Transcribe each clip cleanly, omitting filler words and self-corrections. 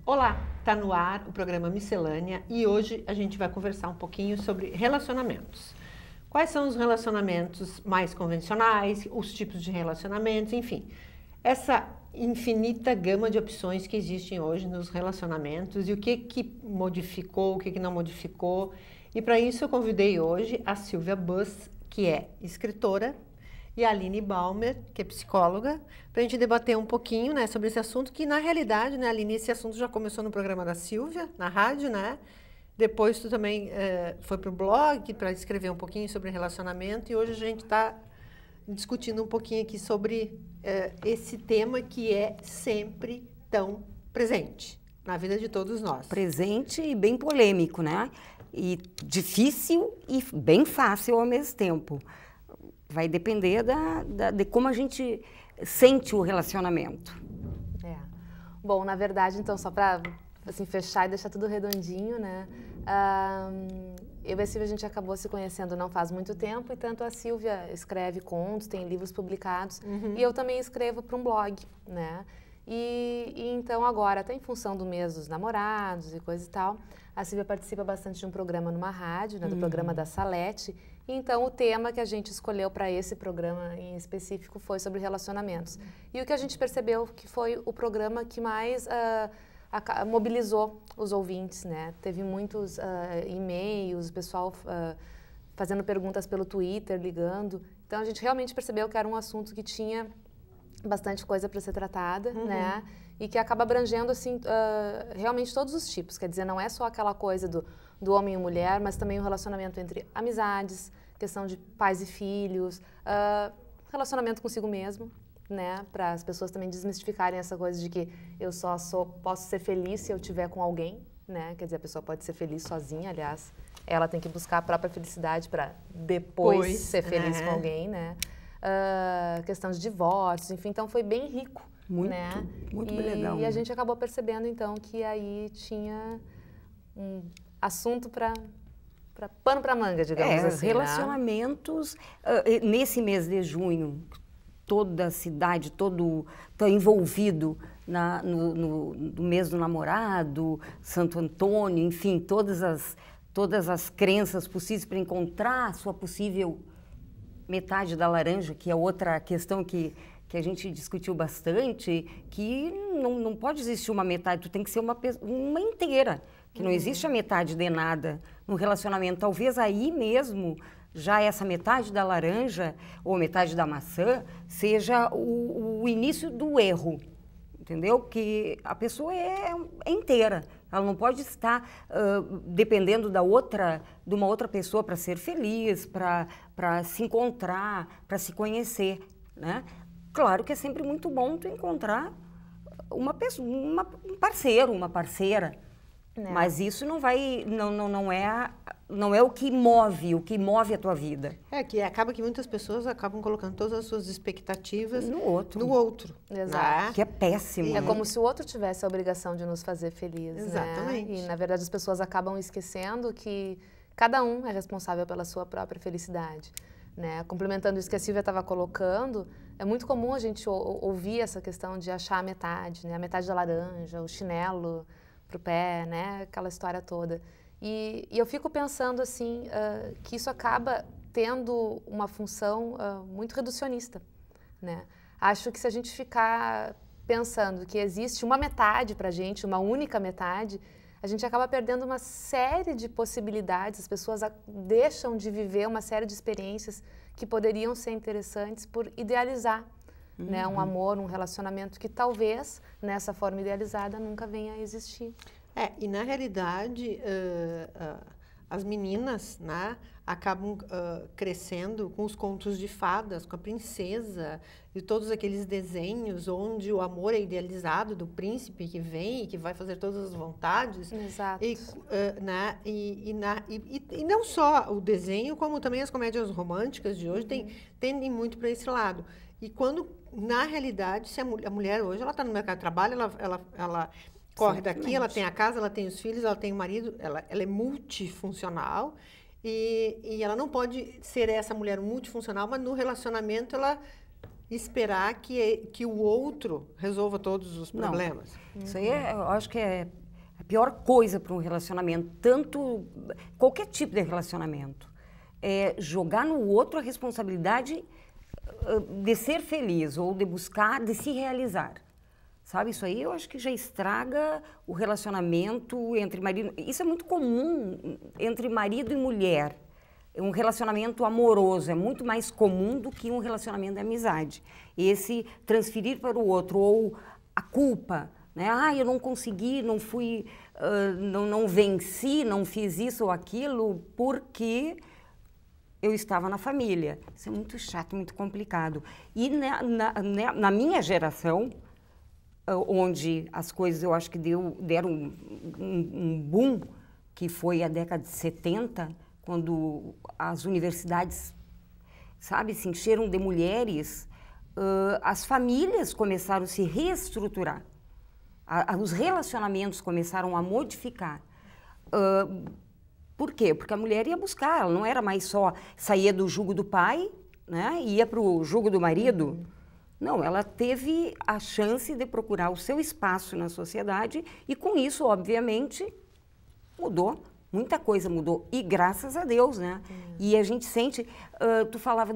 Olá, tá no ar o programa Miscelânea e hoje a gente vai conversar um pouquinho sobre relacionamentos. Quais são os relacionamentos mais convencionais, os tipos de relacionamentos, enfim. Essa infinita gama de opções que existem hoje nos relacionamentos e o que modificou, o que não modificou. E para isso eu convidei hoje a Silvia Buss, que é escritora, e a Aline Baumer, que é psicóloga, para a gente debater um pouquinho, né, sobre esse assunto, que na realidade, né, Aline, esse assunto já começou no programa da Silvia, na rádio, né? Depois tu também foi para o blog para escrever um pouquinho sobre relacionamento e hoje a gente está discutindo um pouquinho aqui sobre esse tema que é sempre tão presente na vida de todos nós. Presente e bem polêmico, né? E difícil e bem fácil ao mesmo tempo. Vai depender de como a gente sente o relacionamento. Bom, na verdade, então, só para assim, fechar e deixar tudo redondinho, né? Eu e a Silvia, a gente acabou se conhecendo não faz muito tempo, e tanto a Silvia escreve contos, tem livros publicados, e eu também escrevo para um blog, né? E então agora, até em função do mês dos namorados e coisa e tal, a Silvia participa bastante de um programa numa rádio, né, do programa da Salete. E então o tema que a gente escolheu para esse programa em específico foi sobre relacionamentos. E o que a gente percebeu que foi o programa que mais mobilizou os ouvintes, né? Teve muitos e-mails, o pessoal fazendo perguntas pelo Twitter, ligando. Então a gente realmente percebeu que era um assunto que tinha bastante coisa para ser tratada, né? E que acaba abrangendo, assim, realmente todos os tipos. Quer dizer, não é só aquela coisa do homem e mulher, mas também o relacionamento entre amizades, questão de pais e filhos, relacionamento consigo mesmo, né? Para as pessoas também desmistificarem essa coisa de que eu posso ser feliz se eu estiver com alguém, né? Quer dizer, a pessoa pode ser feliz sozinha, aliás, ela tem que buscar a própria felicidade para depois ser feliz com alguém, né? Questão de divórcios, enfim, então foi bem rico, muito, né? Muito legal. E a gente acabou percebendo, então, que aí tinha um assunto para pano para manga, digamos assim. Relacionamentos, nesse mês de junho, toda a cidade, todo está envolvido no mês do namorado, Santo Antônio, enfim, todas as crenças possíveis para encontrar a sua possível metade da laranja, que é outra questão que a gente discutiu bastante, que não pode existir uma metade, tu tem que ser uma inteira, que não existe a metade de nada no relacionamento. Talvez aí mesmo, já essa metade da laranja, ou metade da maçã, seja o início do erro, entendeu? Que a pessoa é inteira. Ela não pode estar dependendo de uma outra pessoa para ser feliz, para se encontrar, para se conhecer, né? Claro que é sempre muito bom tu encontrar um parceiro, uma parceira, mas isso não é o que move a tua vida. Que acaba que muitas pessoas acabam colocando todas as suas expectativas no outro. Exato. Que é péssimo. É como se o outro tivesse a obrigação de nos fazer felizes. Exatamente. Né? E, na verdade, as pessoas acabam esquecendo que cada um é responsável pela sua própria felicidade. Né? Complementando isso que a Silvia estava colocando, é muito comum a gente ouvir essa questão de achar a metade, né? A metade da laranja, o chinelo pro pé, né? Aquela história toda. E eu fico pensando assim, que isso acaba tendo uma função muito reducionista, né? Acho que se a gente ficar pensando que existe uma metade para a gente, uma única metade, a gente acaba perdendo uma série de possibilidades, as pessoas deixam de viver uma série de experiências que poderiam ser interessantes por idealizar, né, um amor, um relacionamento que talvez, nessa forma idealizada, nunca venha a existir. E na realidade, as meninas, né, acabam crescendo com os contos de fadas, com a princesa e todos aqueles desenhos onde o amor é idealizado do príncipe que vem e que vai fazer todas as vontades. Exato. E não só o desenho, como também as comédias românticas de hoje tendem muito para esse lado. E quando, na realidade, se a mulher hoje ela está no mercado de trabalho, ela corre daqui, ela tem a casa, ela tem os filhos, ela tem o marido, ela é multifuncional e ela não pode ser essa mulher multifuncional, mas no relacionamento ela esperar que o outro resolva todos os problemas. Isso aí eu acho que é a pior coisa para um relacionamento, qualquer tipo de relacionamento. É jogar no outro a responsabilidade de ser feliz ou de buscar, de se realizar. Sabe, isso aí eu acho que já estraga o relacionamento entre marido... Isso é muito comum entre marido e mulher. Um relacionamento amoroso é muito mais comum do que um relacionamento de amizade. Esse transferir para o outro, ou a culpa, né? Eu não consegui, não fui, não venci, não fiz isso ou aquilo porque eu estava na família. Isso é muito chato, muito complicado. E na minha geração, onde as coisas eu acho que deram um boom, que foi a década de 70, quando as universidades, sabe, se encheram de mulheres, as famílias começaram a se reestruturar, os relacionamentos começaram a modificar. Por quê? Porque a mulher ia buscar, ela não era mais só saía do jugo do pai, né, e ia para o jugo do marido. Não, ela teve a chance de procurar o seu espaço na sociedade e com isso, obviamente, mudou. Muita coisa mudou, e graças a Deus, né? E a gente sente... tu falava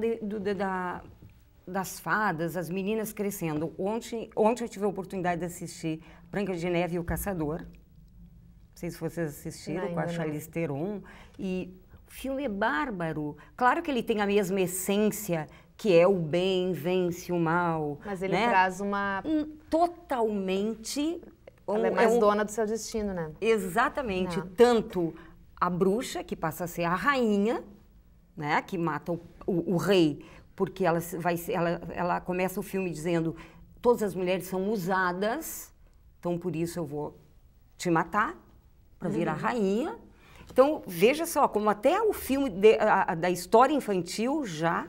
das fadas, as meninas crescendo. Ontem eu tive a oportunidade de assistir Branca de Neve e o Caçador. Não sei se vocês assistiram, com a Charlize Theron. E o filme é bárbaro. Claro que ele tem a mesma essência, que é o bem vence o mal. Mas ele né? traz uma... Totalmente... Ela é mais dona do seu destino, né? Exatamente. Tanto a bruxa, que passa a ser a rainha, né, que mata o rei, porque ela começa o filme dizendo todas as mulheres são usadas, então por isso eu vou te matar, para virar rainha. Então, veja só, como até o filme da história infantil já...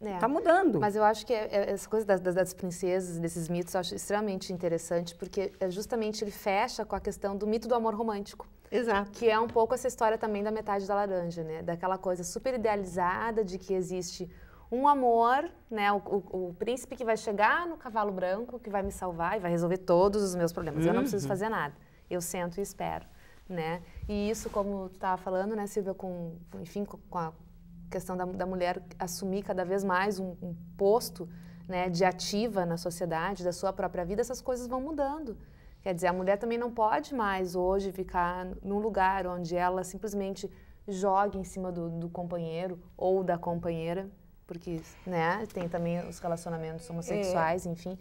Está mudando. Mas eu acho que essa coisa das princesas, desses mitos, eu acho extremamente interessante, porque justamente ele fecha com a questão do mito do amor romântico. Exato. Que é um pouco essa história também da metade da laranja, né? Daquela coisa super idealizada de que existe um amor, né? O príncipe que vai chegar no cavalo branco, que vai me salvar e vai resolver todos os meus problemas. Eu não preciso fazer nada. Eu sento e espero, né? E isso, como tu estava falando, né, Silvia, com a questão da mulher assumir cada vez mais um posto, né, de ativa na sociedade, da sua própria vida, essas coisas vão mudando. Quer dizer, a mulher também não pode mais hoje ficar num lugar onde ela simplesmente joga em cima do companheiro ou da companheira, porque, né, tem também os relacionamentos homossexuais, enfim.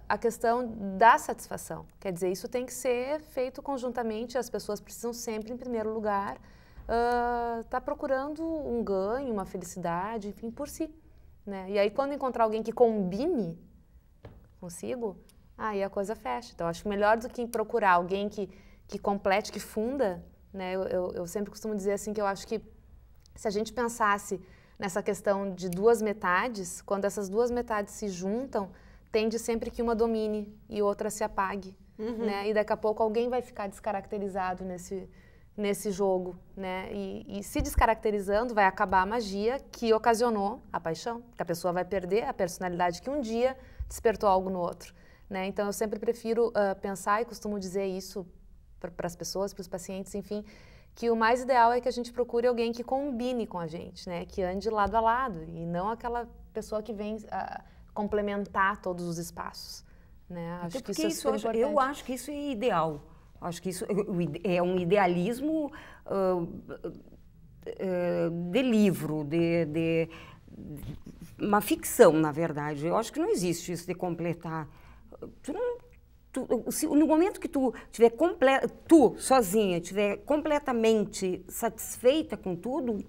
A questão da satisfação. Quer dizer, isso tem que ser feito conjuntamente, as pessoas precisam sempre, em primeiro lugar, tá procurando um ganho, uma felicidade, enfim, por si, né? E aí, quando encontrar alguém que combine consigo, aí a coisa fecha. Então, acho que melhor do que procurar alguém que complete, que funda, né? Eu sempre costumo dizer assim, que eu acho que se a gente pensasse nessa questão de duas metades, quando essas duas metades se juntam, tende sempre que uma domine e outra se apague, né? E daqui a pouco alguém vai ficar descaracterizado nesse jogo, né? E se descaracterizando, vai acabar a magia que ocasionou a paixão, que a pessoa vai perder a personalidade que um dia despertou algo no outro, né? Então, eu sempre prefiro pensar, e costumo dizer isso para as pessoas, para os pacientes, enfim, que o mais ideal é que a gente procure alguém que combine com a gente, né? Que ande lado a lado, e não aquela pessoa que vem complementar todos os espaços, né? Acho que isso é super importante. Eu acho que isso é ideal. Acho que isso é um idealismo de livro, de uma ficção, na verdade. Eu acho que não existe isso de completar. No momento que tu sozinha, estiver completamente satisfeita com tudo,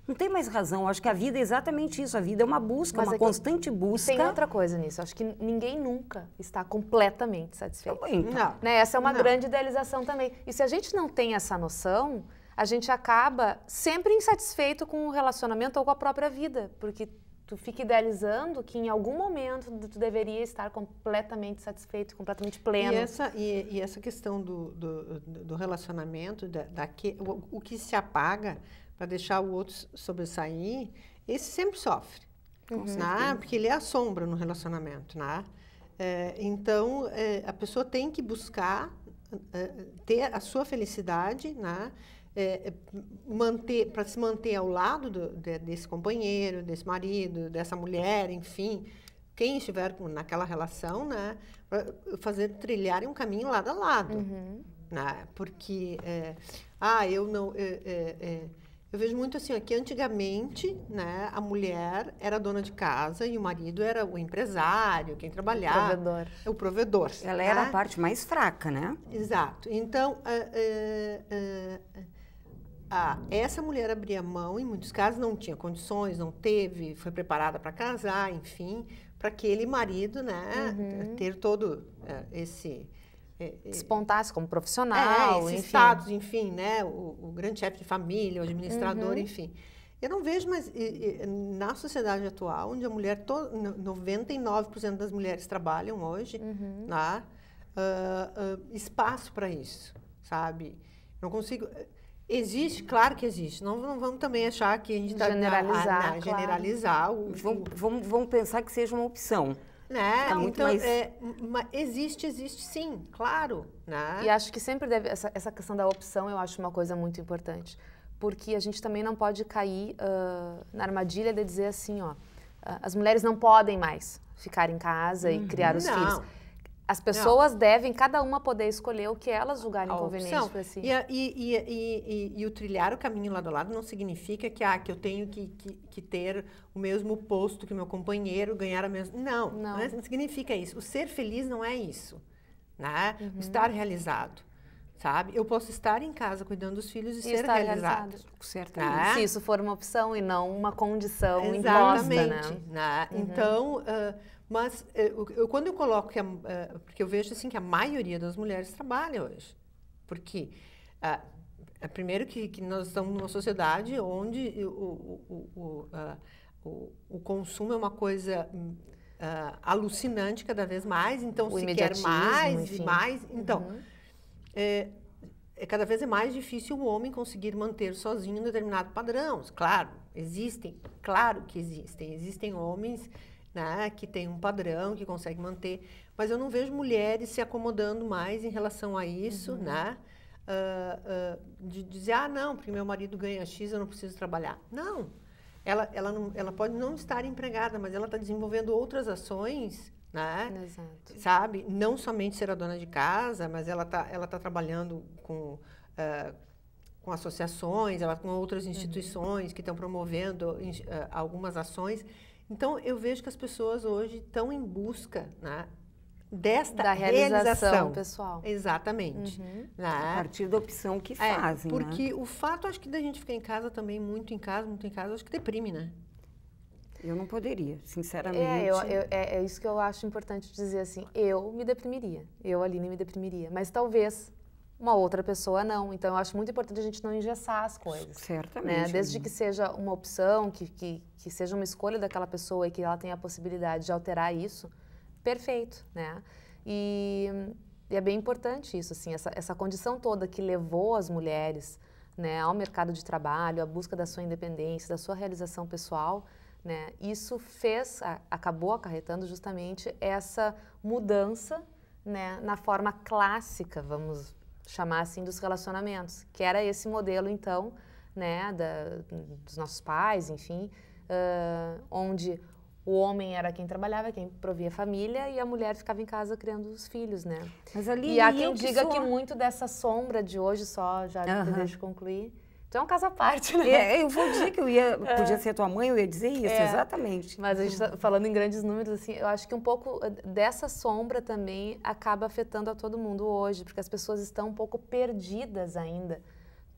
não tem mais razão. Eu acho que a vida é exatamente isso. A vida é uma busca, uma constante busca. Tem outra coisa nisso. Acho que ninguém nunca está completamente satisfeito. Não. Né? Essa é uma grande idealização também. E se a gente não tem essa noção, a gente acaba sempre insatisfeito com o relacionamento ou com a própria vida. Porque tu fica idealizando que em algum momento tu deveria estar completamente satisfeito, completamente pleno. E essa questão do relacionamento, o que se apaga para deixar o outro sobressair, esse sempre sofre. né? Porque ele é a sombra no relacionamento, né? Então, a pessoa tem que buscar ter a sua felicidade, né? Para se manter ao lado desse companheiro, desse marido, dessa mulher, enfim, quem estiver naquela relação, né? Trilharem um caminho lado a lado, né? Porque eu vejo muito assim, que antigamente, né, a mulher era dona de casa e o marido era o empresário, quem trabalhava. O provedor. Ela era a parte mais fraca, né? Exato. Então, essa mulher abria mão, em muitos casos não tinha condições, não teve, foi preparada para casar, enfim, para aquele marido, né, ter todo esse... despontasse como profissional, esse enfim. status, enfim, né? O grande chefe de família, o administrador, enfim. Eu não vejo mais, na sociedade atual, onde a mulher, 99% das mulheres trabalham hoje, né? Espaço para isso, sabe? Não consigo... Existe, claro que existe. Não vamos também achar que a gente está... Generalizar. Vamos pensar que seja uma opção. Né? Então, existe sim, claro. Né? E acho que sempre deve... Essa questão da opção, eu acho uma coisa muito importante. Porque a gente também não pode cair na armadilha de dizer assim, as mulheres não podem mais ficar em casa e criar os filhos. As pessoas devem, cada uma, poder escolher o que elas julgarem conveniente para si. E o trilhar o caminho lado a lado não significa que eu tenho que ter o mesmo posto que o meu companheiro, ganhar a mesma... Não significa isso. O ser feliz não é isso, né? O estar realizado, sabe? Eu posso estar em casa cuidando dos filhos e ser realizado. Certamente. Né? Se isso for uma opção e não uma condição exatamente, imposta, né? Então... Mas quando eu coloco porque eu vejo assim que a maioria das mulheres trabalha hoje. Porque, primeiro que nós estamos numa sociedade onde o consumo é uma coisa alucinante cada vez mais, então se quer mais e mais. Então, cada vez é mais difícil o homem conseguir manter sozinho um determinado padrão. Claro que existem. Existem homens... né, que tem um padrão, que consegue manter, mas eu não vejo mulheres se acomodando mais em relação a isso, né, de dizer, não, porque meu marido ganha X, eu não preciso trabalhar. Não, ela pode não estar empregada, mas ela está desenvolvendo outras ações, né, exato, sabe, não somente ser a dona de casa, mas ela tá trabalhando com associações, com outras instituições que estão promovendo algumas ações. Então, eu vejo que as pessoas hoje estão em busca, né, da realização pessoal. Exatamente. Né? A partir da opção que fazem, porque o fato, acho que da gente ficar em casa também, muito em casa, acho que deprime, né? Eu não poderia, sinceramente. É isso que eu acho importante dizer, assim, eu me deprimiria, Aline, me deprimiria, mas talvez uma outra pessoa não. Então, eu acho muito importante a gente não engessar as coisas. Certamente. Né? Desde que seja uma opção, que seja uma escolha daquela pessoa e que ela tenha a possibilidade de alterar isso, perfeito, né? E é bem importante isso, assim, essa condição toda que levou as mulheres, né, ao mercado de trabalho, à busca da sua independência, da sua realização pessoal, né? Isso acabou acarretando justamente essa mudança, né, na forma clássica, vamos chamar assim, dos relacionamentos, que era esse modelo, então, né, dos nossos pais, enfim, onde o homem era quem trabalhava, quem provia a família, e a mulher ficava em casa criando os filhos, né? Mas ali, e há quem diga que muito dessa sombra de hoje, deixa eu concluir, então é um caso à parte, né? Eu vou dizer que podia ser tua mãe, eu ia dizer isso, exatamente. Mas a gente está falando em grandes números, assim, eu acho que um pouco dessa sombra também acaba afetando a todo mundo hoje, porque as pessoas estão um pouco perdidas ainda,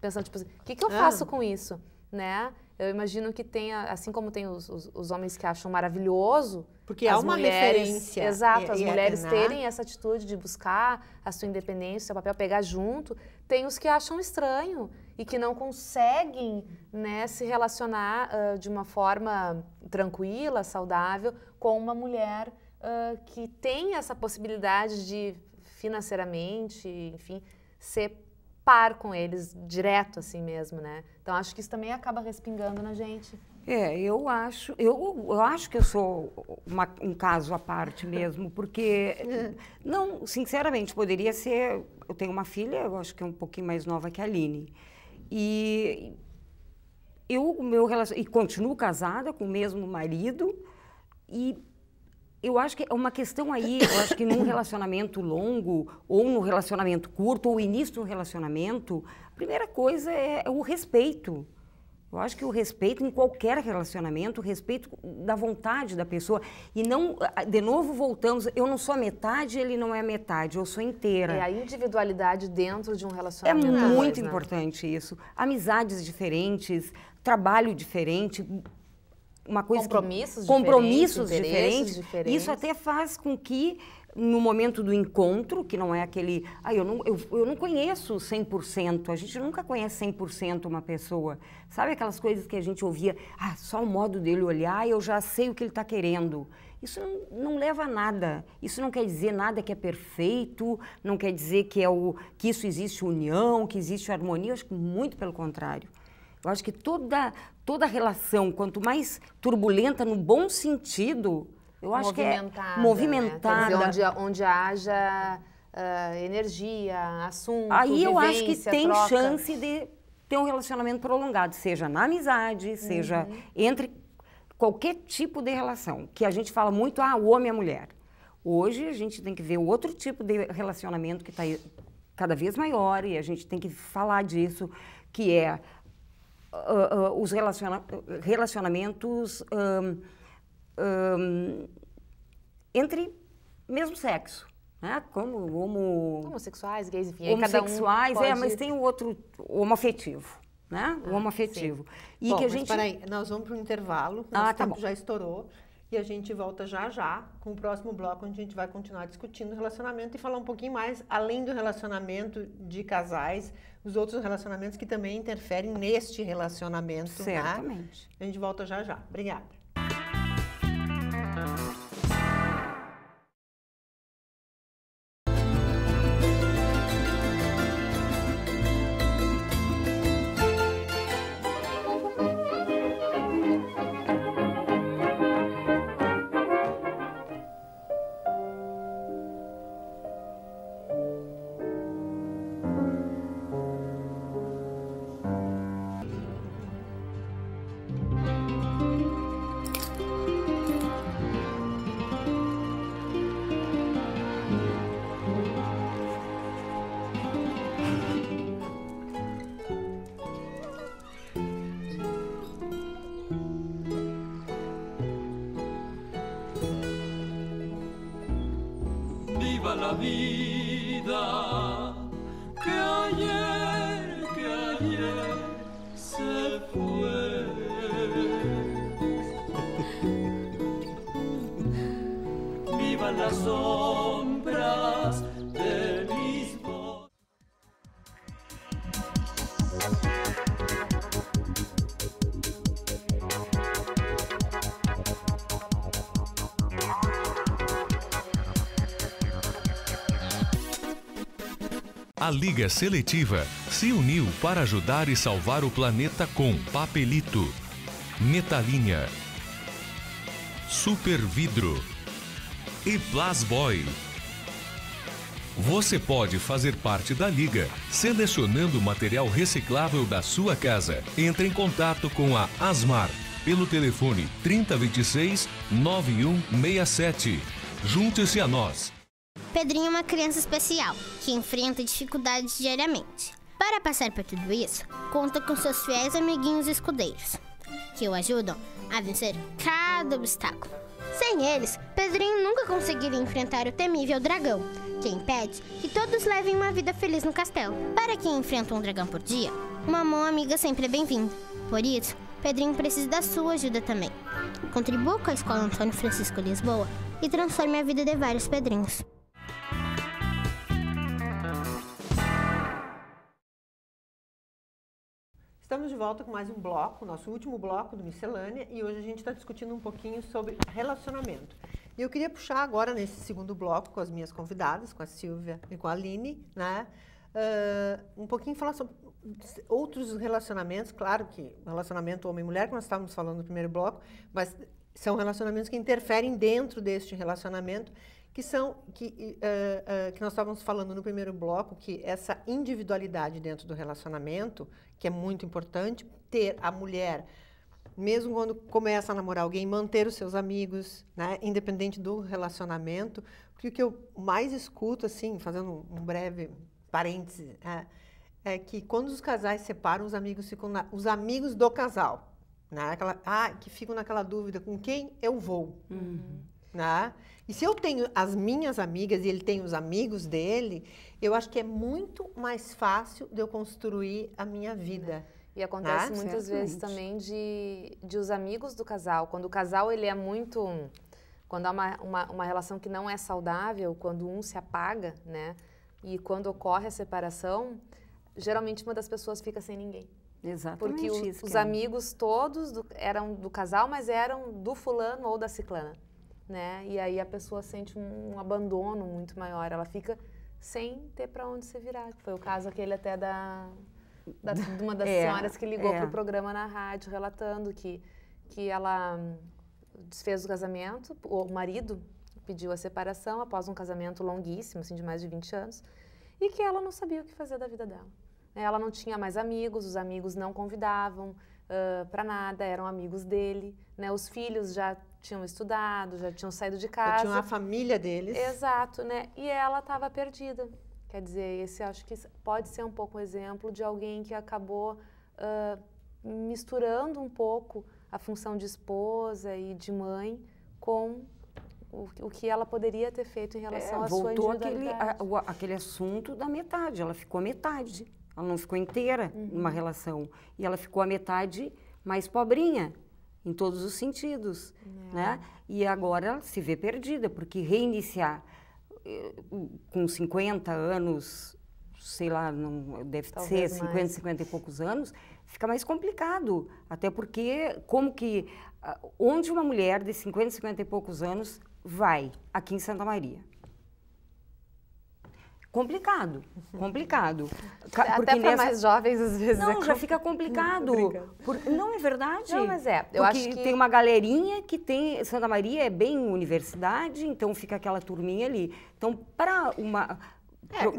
pensando, tipo assim, o que eu faço com isso, né? Eu imagino que tenha, assim como tem os homens que acham maravilhoso... Porque há uma referência. Exato, as mulheres terem essa atitude de buscar a sua independência, o seu papel, pegar junto. Tem os que acham estranho e que não conseguem, né, se relacionar de uma forma tranquila, saudável, com uma mulher que tem essa possibilidade de financeiramente, enfim, ser par com eles, direto assim mesmo, né? Então acho que isso também acaba respingando na gente. Eu acho que eu sou um caso à parte mesmo, porque, não, sinceramente, poderia ser, eu tenho uma filha, eu acho que é um pouquinho mais nova que a Aline, e continuo casada com o mesmo marido, e eu acho que é uma questão aí, eu acho que num relacionamento longo, ou num relacionamento curto, ou início de um relacionamento, a primeira coisa é o respeito. Eu acho que o respeito em qualquer relacionamento, o respeito da vontade da pessoa. E não, de novo, voltamos, eu não sou a metade, ele não é a metade, eu sou inteira. É a individualidade dentro de um relacionamento. É muito importante isso. Amizades diferentes, trabalho diferente, uma coisa compromissos diferentes. Isso até faz com que, no momento do encontro, que não é aquele... eu não conheço 100%, a gente nunca conhece 100% uma pessoa. Sabe aquelas coisas que a gente ouvia, só o modo dele olhar, eu já sei o que ele está querendo. Isso não leva a nada. Isso não quer dizer nada que é perfeito, não quer dizer que isso existe união, que existe harmonia. Eu acho que muito pelo contrário. Eu acho que toda relação, quanto mais turbulenta no bom sentido... Eu acho que é movimentada. Né? Quer dizer, onde haja energia, assunto, aí eu vivência, acho que tem troca. chance de ter um relacionamento prolongado, seja na amizade, seja entre qualquer tipo de relação. Que a gente fala muito, o homem e a mulher. Hoje a gente tem que ver outro tipo de relacionamento que está cada vez maior e a gente tem que falar disso, que é os relacionamentos... entre mesmo sexo, né? Como homossexuais, gays, enfim. Homossexuais, cada um pode... mas tem o outro, o homoafetivo, né? O homoafetivo. E bom, que a gente... Peraí, nós vamos para o intervalo, nosso tempo já estourou, e a gente volta já com o próximo bloco, onde a gente vai continuar discutindo o relacionamento e falar um pouquinho mais, além do relacionamento de casais, os outros relacionamentos que também interferem neste relacionamento. Certamente. Né? A gente volta já. Obrigada. La vida que ayer se fue. Viva las sombras de Lisboa. A Liga Seletiva se uniu para ajudar e salvar o planeta com Papelito, Metalinha, Super Vidro e Plasboy. Você pode fazer parte da Liga selecionando o material reciclável da sua casa. Entre em contato com a Asmar pelo telefone 3026-9167. Junte-se a nós. Pedrinho é uma criança especial, que enfrenta dificuldades diariamente. Para passar por tudo isso, conta com seus fiéis amiguinhos escudeiros, que o ajudam a vencer cada obstáculo. Sem eles, Pedrinho nunca conseguiria enfrentar o temível dragão, que impede que todos levem uma vida feliz no castelo. Para quem enfrenta um dragão por dia, uma mão amiga sempre é bem-vinda. Por isso, Pedrinho precisa da sua ajuda também. Contribua com a Escola Antônio Francisco Lisboa e transforme a vida de vários Pedrinhos. Estamos de volta com mais um bloco, nosso último bloco do Miscelânea, e hoje a gente está discutindo um pouquinho sobre relacionamento. E eu queria puxar agora, nesse segundo bloco, com as minhas convidadas, com a Silvia e com a Aline, né, um pouquinho falar sobre outros relacionamentos, claro que relacionamento homem-mulher, que nós estávamos falando no primeiro bloco, mas são relacionamentos que interferem dentro deste relacionamento, que nós estávamos falando no primeiro bloco, que essa individualidade dentro do relacionamento, que é muito importante, ter a mulher, mesmo quando começa a namorar alguém, manter os seus amigos, né, independente do relacionamento, porque o que eu mais escuto, assim, fazendo um breve parêntese, é que quando os casais se separam, os amigos ficam os amigos do casal, né, que ficam naquela dúvida, com quem eu vou, né? E se eu tenho as minhas amigas e ele tem os amigos dele, eu acho que é muito mais fácil de eu construir a minha vida. E acontece muitas vezes também de os amigos do casal, quando o casal ele é muito, quando há uma relação que não é saudável, quando um se apaga, né, e quando ocorre a separação, geralmente uma das pessoas fica sem ninguém. Exatamente. Porque isso, os amigos todos eram do casal, mas eram do fulano ou da ciclana, né, e aí a pessoa sente um abandono muito maior, ela fica sem ter para onde se virar. Foi o caso aquele até de uma das senhoras que ligou para o programa na rádio, relatando que ela desfez o casamento, o marido pediu a separação após um casamento longuíssimo, assim, de mais de 20 anos, e que ela não sabia o que fazer da vida dela. Ela não tinha mais amigos, os amigos não convidavam para nada, eram amigos dele, né? Os filhos já tinham estudado, já tinham saído de casa. Já tinham a família deles. Exato, né? E ela estava perdida. Quer dizer, esse acho que pode ser um pouco um exemplo de alguém que acabou misturando um pouco a função de esposa e de mãe com o que ela poderia ter feito em relação à sua individualidade. Voltou aquele assunto da metade, ela ficou a metade, ela não ficou inteira numa relação. E ela ficou a metade mais pobrinha, em todos os sentidos, né? E agora ela se vê perdida, porque reiniciar com 50 anos, sei lá, não, deve Talvez ser 50, mais. 50 e poucos anos, fica mais complicado. Até porque, onde uma mulher de 50, 50 e poucos anos vai? Aqui em Santa Maria. Complicado. Até para mais jovens, às vezes. Não, já fica complicado. Não, é verdade. Não, mas eu porque acho que tem uma galerinha que tem... Santa Maria é bem universidade, então fica aquela turminha ali. Então, para uma...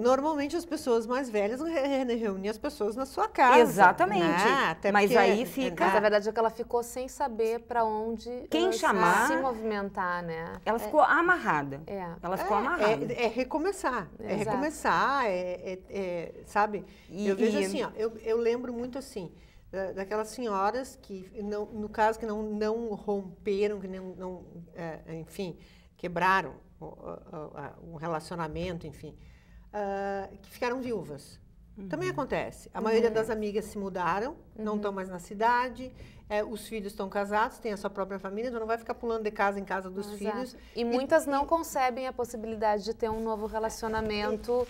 Normalmente as pessoas mais velhas reúnem as pessoas na sua casa. Exatamente. Né? Até mas porque, aí fica... Mas a verdade é que ela ficou sem saber para onde se movimentar, né? Ela ficou amarrada. Ela ficou amarrada. É recomeçar. Exato. É recomeçar, sabe? Eu vejo assim, ó, eu lembro muito assim, daquelas senhoras que, no caso, que não romperam, que enfim, quebraram um relacionamento, enfim. Que ficaram viúvas. Também acontece. A maioria das amigas se mudaram, não estão mais na cidade, os filhos estão casados, têm a sua própria família, então não vai ficar pulando de casa em casa dos filhos. E muitas não concebem a possibilidade de ter um novo relacionamento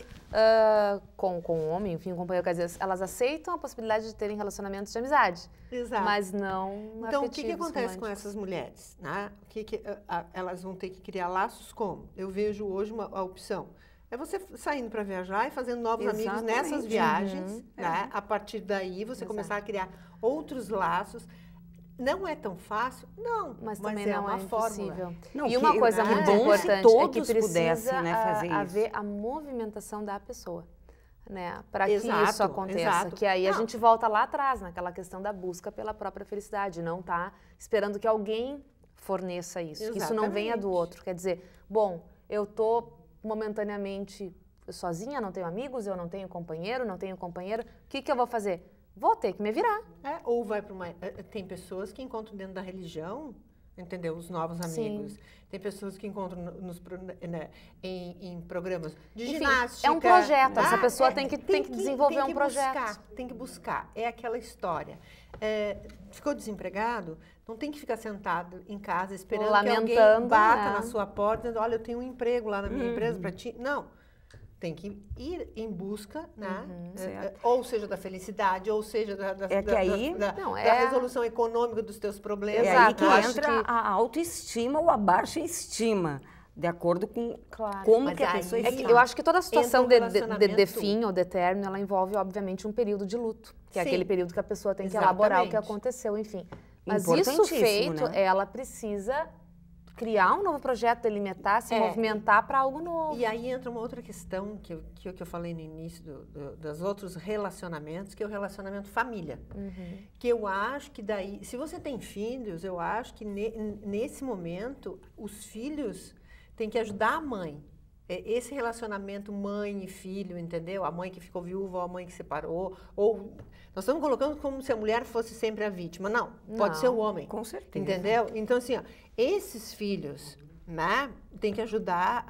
com um homem, enfim, um companheiro. Quer dizer, elas aceitam a possibilidade de terem relacionamentos de amizade. Exato. Mas não Então, o que acontece românticos. com essas mulheres? Né? Elas vão ter que criar laços como? Eu vejo hoje a opção. É você saindo para viajar e fazendo novos amigos nessas viagens, né? A partir daí você começar a criar outros laços. Não é tão fácil? Não, mas também é não uma fórmula. Não, e uma coisa muito importante é que precisa haver a movimentação da pessoa, né? Para que isso aconteça. Que aí a gente volta lá atrás, naquela questão da busca pela própria felicidade. Não tá esperando que alguém forneça isso. Que isso não venha do outro. Quer dizer, bom, eu tô momentaneamente sozinha, não tenho amigos, eu não tenho companheiro, não tenho companheira. O que eu vou fazer? Vou ter que me virar. Ou vai para uma... Tem pessoas que encontram dentro da religião, entendeu? Os novos amigos. Sim. Tem pessoas que encontram em programas de ginástica. É um projeto. Essa pessoa tem que desenvolver um projeto. Tem que buscar. É aquela história. Ficou desempregado? Não tem que ficar sentado em casa esperando que alguém bata na sua porta dizendo, olha, eu tenho um emprego lá na minha empresa para ti. Não. Tem que ir em busca, né? Ou seja, da felicidade, ou seja, da resolução econômica dos teus problemas. É aí que entra a autoestima ou a baixa estima. de acordo com Claro. como Mas que a aí pessoa É está. que eu acho que toda a situação Entra um de relacionamento- fim ou de término, ela envolve, obviamente, um período de luto, que é Sim. aquele período que a pessoa tem que elaborar o que Exatamente. aconteceu, enfim. Mas isso Importantíssimo, feito, né? ela precisa criar um novo projeto, delimitar, se movimentar para algo novo. E aí entra uma outra questão que eu falei no início dos outros relacionamentos, que é o relacionamento família. Que eu acho que daí, se você tem filhos, eu acho que nesse momento, os filhos têm que ajudar a mãe. Esse relacionamento mãe e filho, entendeu? A mãe que ficou viúva ou a mãe que separou. Ou nós estamos colocando como se a mulher fosse sempre a vítima. Não, pode Não, ser o homem. com certeza. Entendeu? Então, assim, ó, esses filhos, né, tem que ajudar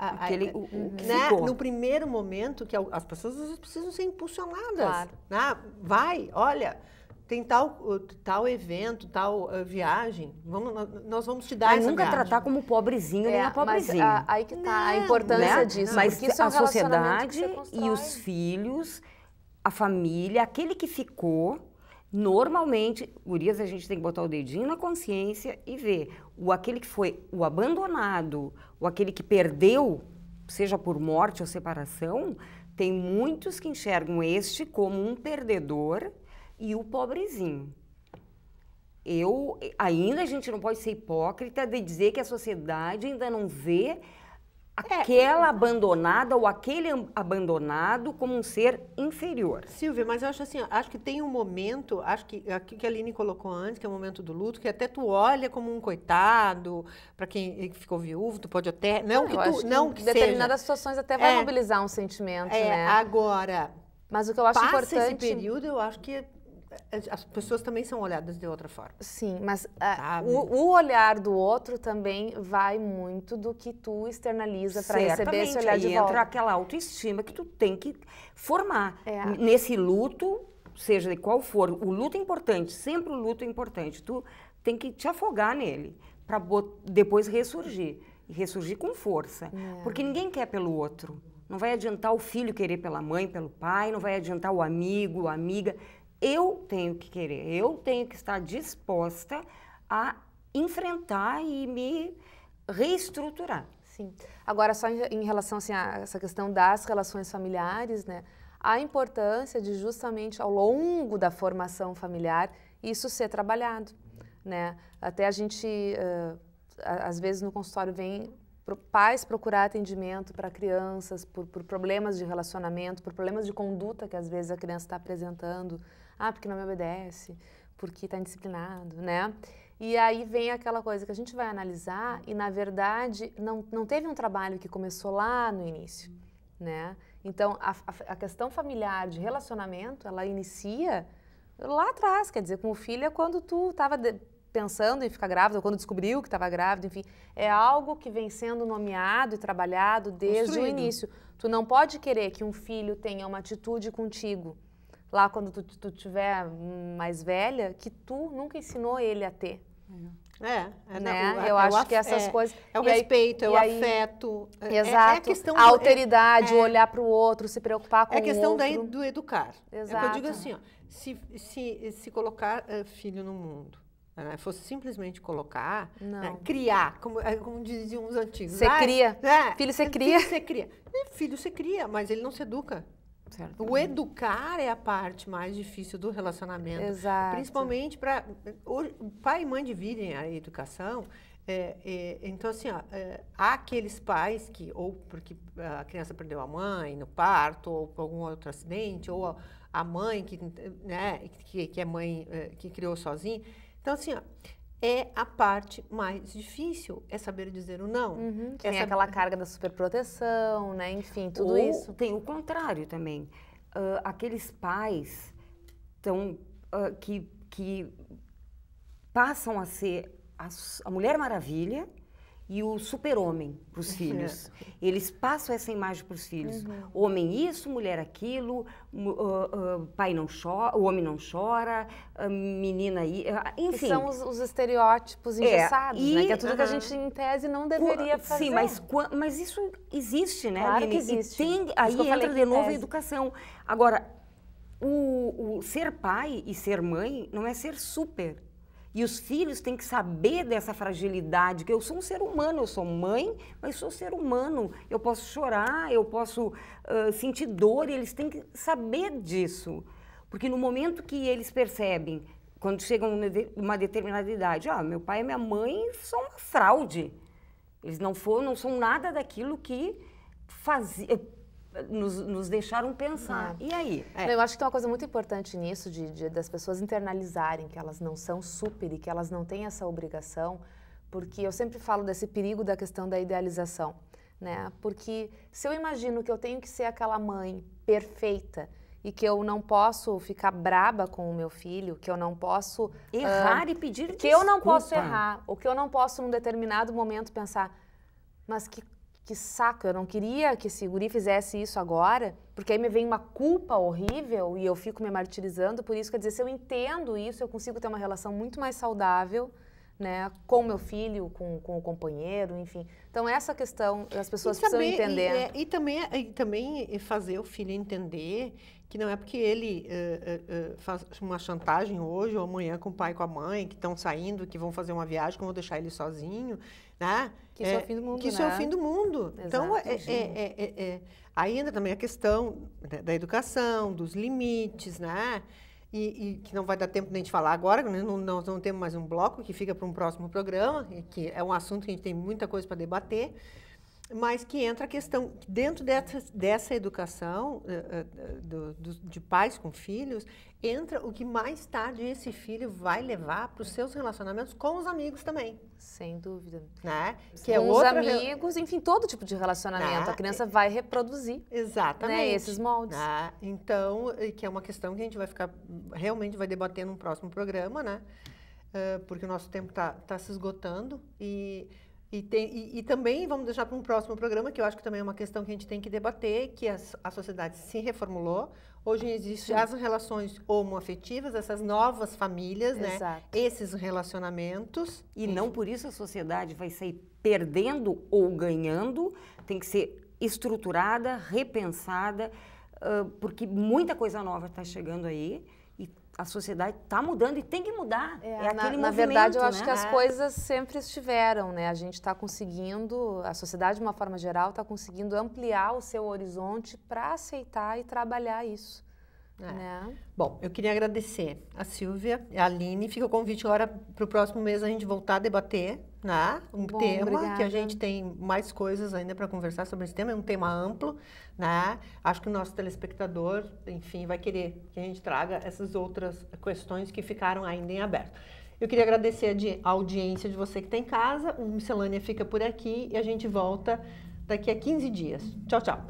O que né, ficou. no primeiro momento, que as pessoas às vezes precisam ser impulsionadas. Claro. Né? Vai, olha, tem tal evento, tal viagem, nós vamos te dar Mas essa nunca viagem. tratar como pobrezinho nem a mas pobrezinha. aí que tá a Não, importância né? disso, Mas porque isso é um a relacionamento que sociedade você constrói. e os filhos, a família, aquele que ficou, normalmente, gurias, a gente tem que botar o dedinho na consciência e ver aquele que foi o abandonado, ou aquele que perdeu, seja por morte ou separação, tem muitos que enxergam este como um perdedor e o pobrezinho. Ainda a gente não pode ser hipócrita de dizer que a sociedade ainda não vê aquela abandonada ou aquele abandonado como um ser inferior. Silvia, mas eu acho assim, ó, acho que tem um momento, acho que aquilo que a Aline colocou antes, que é o momento do luto, que até tu olha como um coitado, para quem ficou viúvo, tu pode até, não que Eu acho tu, não que em determinadas seja. situações até vai mobilizar um sentimento, né? Agora, Mas o que eu acho passa esse importante... período, eu acho que as pessoas também são olhadas de outra forma. Sim, mas Sabe? o olhar do outro também vai muito do que tu externaliza para receber esse olhar de aí volta. entra aquela autoestima que tu tem que formar. É. Nesse luto, seja de qual for, o luto é importante, sempre o luto é importante. Tu tem que te afogar nele para depois ressurgir. E ressurgir com força. Porque ninguém quer pelo outro. Não vai adiantar o filho querer pela mãe, pelo pai, não vai adiantar o amigo, a amiga. Eu tenho que querer, eu tenho que estar disposta a enfrentar e me reestruturar. Sim. Agora, só em relação assim, a essa questão das relações familiares, né? A importância de justamente ao longo da formação familiar isso ser trabalhado, né? Até a gente, às vezes no consultório vem pais procurar atendimento para crianças por problemas de relacionamento, por problemas de conduta que às vezes a criança está apresentando. Porque não me obedece, porque está indisciplinado, né? E aí vem aquela coisa que a gente vai analisar e, na verdade, não teve um trabalho que começou lá no início, né? Então, a questão familiar de relacionamento, ela inicia lá atrás, quer dizer, com o filho é quando tu estava pensando em ficar grávida, ou quando descobriu que estava grávida, enfim. É algo que vem sendo nomeado e trabalhado desde o início. Tu não pode querer que um filho tenha uma atitude contigo lá quando tu tiver mais velha, que tu nunca ensinou ele a ter. Né? Eu acho que essas coisas... É o respeito, é o afeto. Exato. É a questão a alteridade, o olhar para o outro, se preocupar com o outro. É a questão do educar. Exato. É que eu digo assim, ó, se colocar filho no mundo, fosse simplesmente colocar, criar, como diziam os antigos. Você cria. Filho você cria. Filho você cria. Filho você cria, mas ele não se educa. Certo. O educar é a parte mais difícil do relacionamento. Exato. Principalmente para... Pai e mãe dividem a educação. Então, assim, há aqueles pais que, ou porque a criança perdeu a mãe no parto, ou por algum outro acidente, ou a mãe que é mãe que criou sozinha. Então, assim, é a parte mais difícil, é saber dizer o não. Tem aquela carga da superproteção, né? Enfim, tudo isso. Tem o contrário também. Aqueles pais que passam a ser a Mulher Maravilha e o super-homem para os filhos. Eles passam essa imagem para os filhos. Homem isso, mulher aquilo, pai não chora, o homem não chora, menina enfim. Que são os estereótipos engessados, né? Que é tudo que a gente, em tese, não deveria fazer. Sim, mas isso existe, né, Claro Aline? que existe. Aí entra de novo a tese. educação. Agora, o ser pai e ser mãe não é ser super. E os filhos têm que saber dessa fragilidade, que eu sou um ser humano, eu sou mãe, mas sou ser humano. Eu posso chorar, eu posso sentir dor, e eles têm que saber disso. Porque no momento que eles percebem, quando chegam uma determinada idade, meu pai e minha mãe são uma fraude. Eles não são nada daquilo que nos deixaram pensar. E aí? Eu acho que tem uma coisa muito importante nisso, das pessoas internalizarem que elas não são super e que elas não têm essa obrigação, porque eu sempre falo desse perigo da questão da idealização, né? Porque se eu imagino que eu tenho que ser aquela mãe perfeita e que eu não posso ficar braba com o meu filho, que eu não posso... Errar e pedir desculpa. Que eu não posso errar, ou que eu não posso, num determinado momento, pensar, mas que saco, eu não queria que esse guri fizesse isso agora, porque aí me vem uma culpa horrível e eu fico me martirizando por isso. Quer dizer, se eu entendo isso, eu consigo ter uma relação muito mais saudável, né, com o meu filho, com o companheiro, enfim. Então, essa questão, as pessoas precisam entender. E também fazer o filho entender que não é porque ele faz uma chantagem hoje ou amanhã com o pai e com a mãe, que estão saindo, que vão fazer uma viagem, que vão deixar ele sozinho, né? Que isso é o fim do mundo, Que isso é o fim do mundo. Exato. Então, aí entra também a questão da educação, dos limites, né? E que não vai dar tempo nem de falar agora, né? Nós não temos mais um bloco, que fica para um próximo programa, que é um assunto que a gente tem muita coisa para debater, mas que entra a questão, dentro dessa educação de pais com filhos, entra o que mais tarde esse filho vai levar para os seus relacionamentos com os amigos também. Sem dúvida. Né? Que com os amigos, enfim, todo tipo de relacionamento. A criança vai reproduzir. Exatamente. Né, esses moldes. Então, que é uma questão que a gente vai realmente vai debater num próximo programa, né? Porque o nosso tempo está se esgotando. E também vamos deixar para um próximo programa, que eu acho que também é uma questão que a gente tem que debater, que a sociedade se reformulou. Hoje existem as relações homoafetivas, essas novas famílias, né? Esses relacionamentos. E não por isso a sociedade vai sair perdendo ou ganhando, tem que ser estruturada, repensada, porque muita coisa nova está chegando aí. A sociedade está mudando e tem que mudar. Aquele movimento, na verdade, eu acho né? que as coisas sempre estiveram, né? A gente está conseguindo, a sociedade, de uma forma geral, está conseguindo ampliar o seu horizonte para aceitar e trabalhar isso. Né? Bom, eu queria agradecer a Silvia e a Aline. Fica o convite agora para o próximo mês a gente voltar a debater, né? Tema obrigada. Que a gente tem mais coisas ainda para conversar sobre esse tema, é um tema amplo, né? Acho que o nosso telespectador, enfim, vai querer que a gente traga essas outras questões que ficaram ainda em aberto. Eu queria agradecer a audiência de você que está em casa. O Miscelânea fica por aqui e a gente volta daqui a 15 dias. Tchau, tchau.